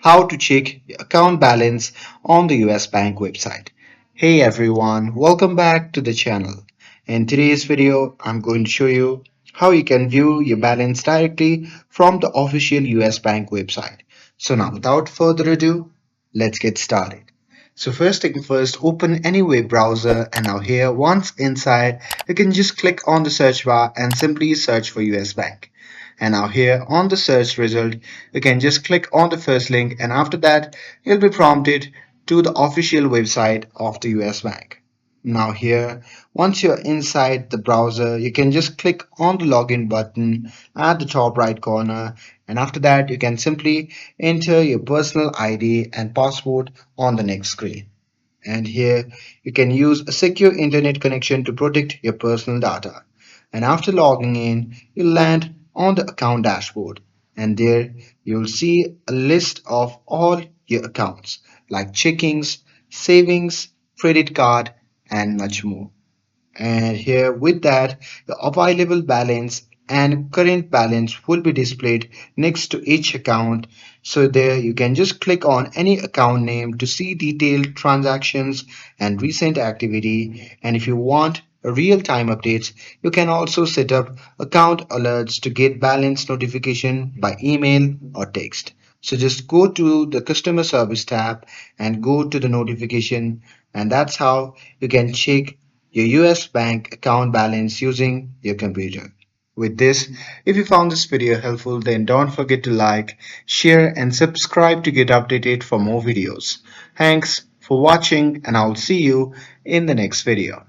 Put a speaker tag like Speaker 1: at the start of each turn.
Speaker 1: how to check your account balance on the US Bank website. Hey everyone, welcome back to the channel. In today's video, I'm going to show you how you can view your balance directly from the official US Bank website. So now without further ado, let's get started. So first thing first, open any web browser and now here once inside, you can just click on the search bar and simply search for US Bank. And now here on the search result, you can just click on the first link and after that, you'll be prompted to the official website of the US Bank. Now here, once you're inside the browser, you can just click on the login button at the top right corner and after that you can simply enter your personal ID and password on the next screen. And here you can use a secure internet connection to protect your personal data. And after logging in, you'll land on the account dashboard. And there you'll see a list of all your accounts like checkings, savings, credit card, and much more. And here with that, the available balance and current balance will be displayed next to each account. So there you can just click on any account name to see detailed transactions and recent activity. And if you want real-time updates, you can also set up account alerts to get balance notification by email or text. So just go to the customer service tab and go to the notification, and that's how you can check your US bank account balance using your computer. With this, if you found this video helpful, then don't forget to like, share, and subscribe to get updated for more videos. Thanks for watching, and I'll see you in the next video.